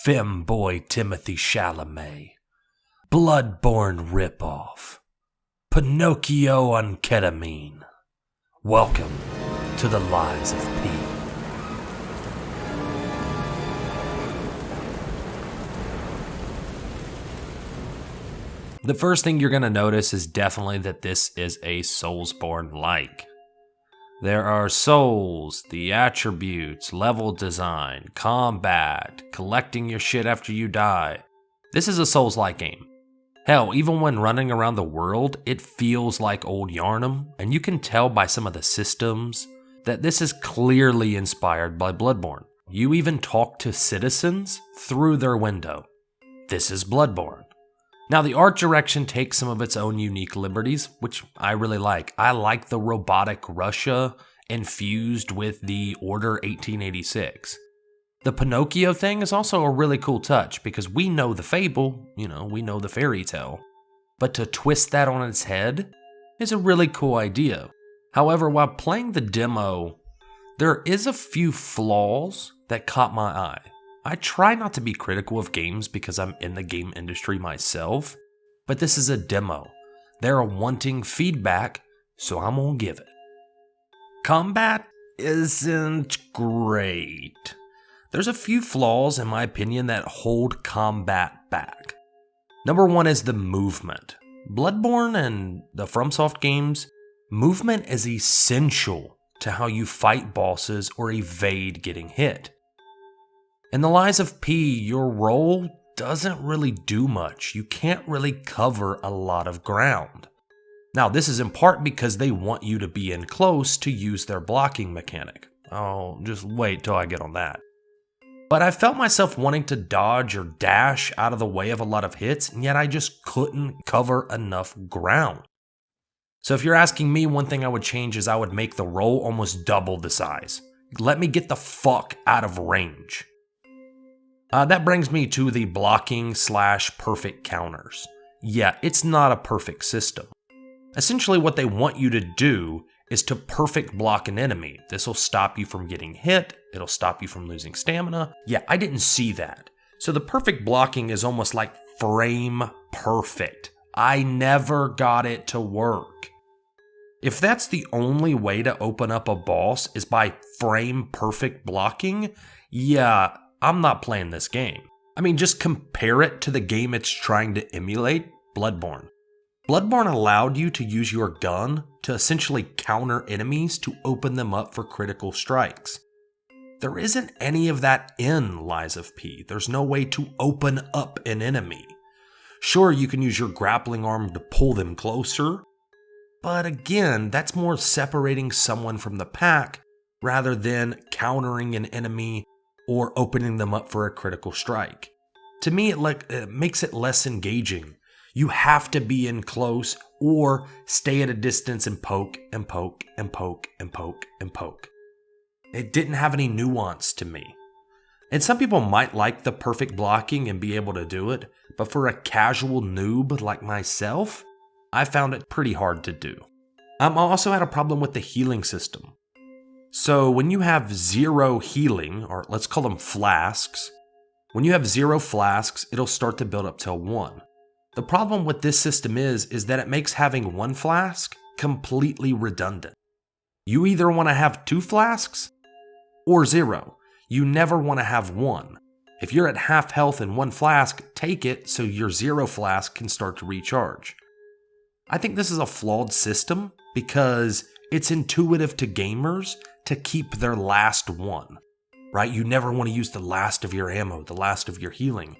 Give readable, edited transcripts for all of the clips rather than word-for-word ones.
femboy Timothy Chalamet, Bloodborne ripoff, Pinocchio on ketamine. Welcome to the Lies of P. The first thing you're going to notice is definitely that this is a Soulsborne-like. There are souls, the attributes, level design, combat, collecting your shit after you die. This is a Souls-like game. Hell, even when running around the world, it feels like old Yarnum, and you can tell by some of the systems that this is clearly inspired by Bloodborne. You even talk to citizens through their window. This is Bloodborne. Now, the art direction takes some of its own unique liberties, which I really like. I like the robotic Russia infused with the Order 1886. The Pinocchio thing is also a really cool touch because we know the fable, we know the fairy tale. But to twist that on its head is a really cool idea. However, while playing the demo, there is a few flaws that caught my eye. I try not to be critical of games because I'm in the game industry myself, but this is a demo. They're wanting feedback, so I'm gonna give it. Combat isn't great. There's a few flaws, in my opinion, that hold combat back. Number one is the movement. Bloodborne and the FromSoft games, movement is essential to how you fight bosses or evade getting hit. In the Lies of P, your role doesn't really do much. You can't really cover a lot of ground. Now, this is in part because they want you to be in close to use their blocking mechanic. Oh, just wait till I get on that. But I felt myself wanting to dodge or dash out of the way of a lot of hits, and yet I just couldn't cover enough ground. So if you're asking me, one thing I would change is I would make the roll almost double the size. Let me get the fuck out of range. That brings me to the blocking/perfect counters. Yeah, it's not a perfect system. Essentially what they want you to do is to perfect block an enemy. This will stop you from getting hit, it'll stop you from losing stamina. Yeah, I didn't see that. So the perfect blocking is almost like frame perfect. I never got it to work. If that's the only way to open up a boss is by frame perfect blocking, yeah, I'm not playing this game. I mean, just compare it to the game it's trying to emulate, Bloodborne. Bloodborne allowed you to use your gun to essentially counter enemies to open them up for critical strikes. There isn't any of that in Lies of P. There's no way to open up an enemy. Sure, you can use your grappling arm to pull them closer, but again, that's more separating someone from the pack rather than countering an enemy or opening them up for a critical strike. To me, it makes it less engaging. You have to be in close or stay at a distance and poke and poke and poke and poke and poke. It didn't have any nuance to me. And some people might like the perfect blocking and be able to do it, but for a casual noob like myself, I found it pretty hard to do. I also had a problem with the healing system. So when you have 0 healing, or let's call them flasks, when you have 0 flasks, it'll start to build up till 1. The problem with this system is that it makes having 1 flask completely redundant. You either want to have 2 flasks or 0. You never want to have 1. If you're at half health and 1 flask, take it so your 0 flask can start to recharge. I think this is a flawed system because it's intuitive to gamers to keep their last 1, right? You never want to use the last of your ammo, the last of your healing.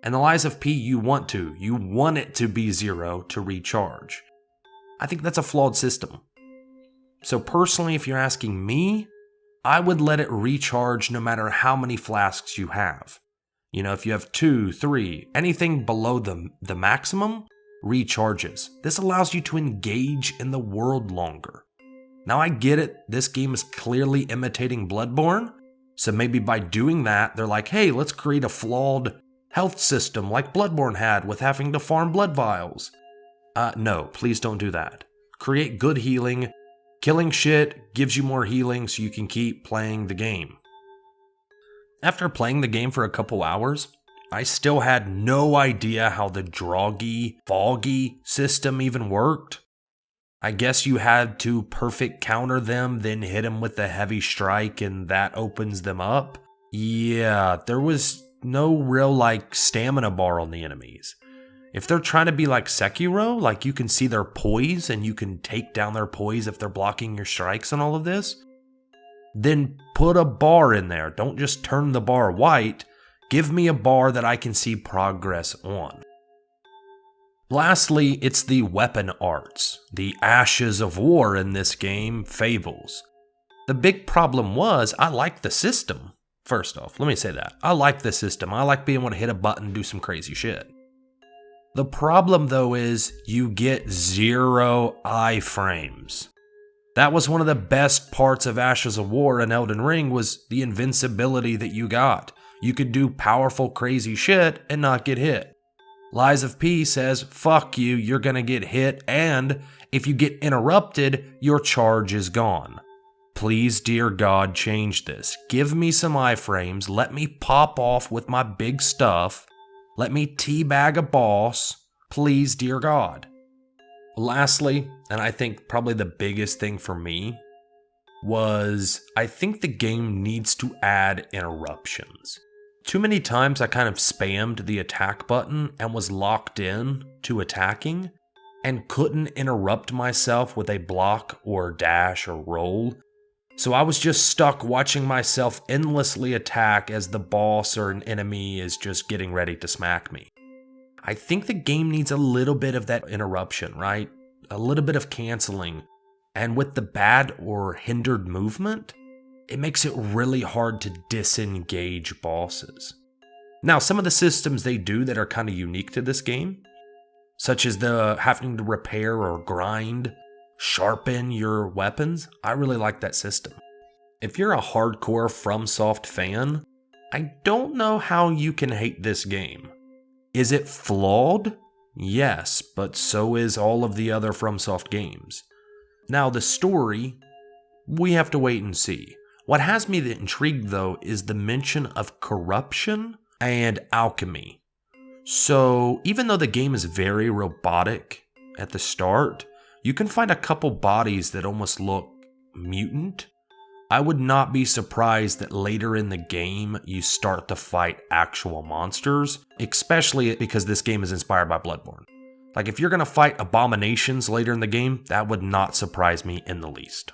And the Lies of P, you want it to be 0 to recharge. I think that's a flawed system. So personally, if you're asking me, I would let it recharge no matter how many flasks you have. If you have 2, 3, anything below the maximum, recharges. This allows you to engage in the world longer. Now I get it, this game is clearly imitating Bloodborne, so maybe by doing that, they're like, hey, let's create a flawed health system like Bloodborne had with having to farm blood vials. No, please don't do that. Create good healing. Killing shit gives you more healing so you can keep playing the game. After playing the game for a couple hours, I still had no idea how the droggy, foggy system even worked. I guess you had to perfect counter them, then hit them with a heavy strike, and that opens them up. Yeah, there was no real stamina bar on the enemies. If they're trying to be like Sekiro, you can see their poise and you can take down their poise if they're blocking your strikes and all of this, then put a bar in there. Don't just turn the bar white. Give me a bar that I can see progress on. Lastly, it's the weapon arts. The ashes of war in this game fables. The big problem was I liked the system. First off, let me say that. I like the system. I like being able to hit a button and do some crazy shit. The problem though is you get 0 iframes. That was one of the best parts of Ashes of War and Elden Ring was the invincibility that you got. You could do powerful crazy shit and not get hit. Lies of P says, fuck you, you're gonna get hit, and if you get interrupted, your charge is gone. Please, dear God, change this. Give me some iframes, let me pop off with my big stuff, let me teabag a boss, please, dear God. Lastly, and I think probably the biggest thing for me, was I think the game needs to add interruptions. Too many times I kind of spammed the attack button and was locked in to attacking and couldn't interrupt myself with a block or dash or roll. So I was just stuck watching myself endlessly attack as the boss or an enemy is just getting ready to smack me. I think the game needs a little bit of that interruption, right? A little bit of canceling. And with the bad or hindered movement, it makes it really hard to disengage bosses. Now, some of the systems they do that are kind of unique to this game, such as the having to repair or grind, sharpen your weapons, I really like that system. If you're a hardcore FromSoft fan, I don't know how you can hate this game. Is it flawed? Yes, but so is all of the other FromSoft games. Now, the story, we have to wait and see. What has me intrigued, though, is the mention of corruption and alchemy. So, even though the game is very robotic at the start, you can find a couple bodies that almost look mutant. I would not be surprised that later in the game you start to fight actual monsters, especially because this game is inspired by Bloodborne. If you're going to fight abominations later in the game, that would not surprise me in the least.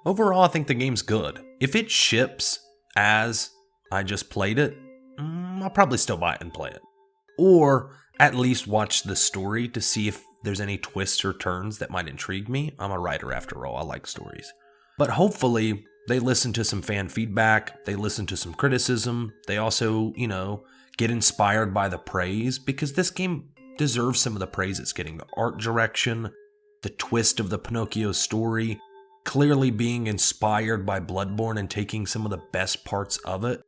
Overall, I think the game's good. If it ships as I just played it, I'll probably still buy it and play it. Or at least watch the story to see if there's any twists or turns that might intrigue me. I'm a writer after all, I like stories. But hopefully, they listen to some fan feedback, they listen to some criticism, they also, get inspired by the praise, because this game deserves some of the praise it's getting. The art direction, the twist of the Pinocchio story, clearly being inspired by Bloodborne and taking some of the best parts of it.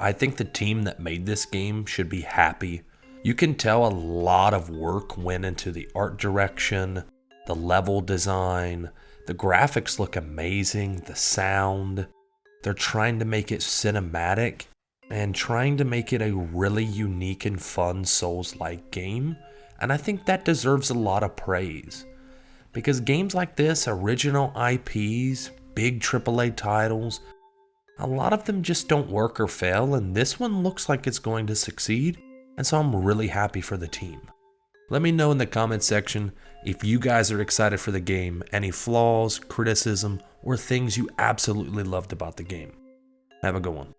I think the team that made this game should be happy. You can tell a lot of work went into the art direction, the level design, the graphics look amazing, the sound. They're trying to make it cinematic and trying to make it a really unique and fun Souls-like game. And I think that deserves a lot of praise. Because games like this, original IPs, big AAA titles, a lot of them just don't work or fail, and this one looks like it's going to succeed, and so I'm really happy for the team. Let me know in the comments section if you guys are excited for the game, any flaws, criticism, or things you absolutely loved about the game. Have a good one.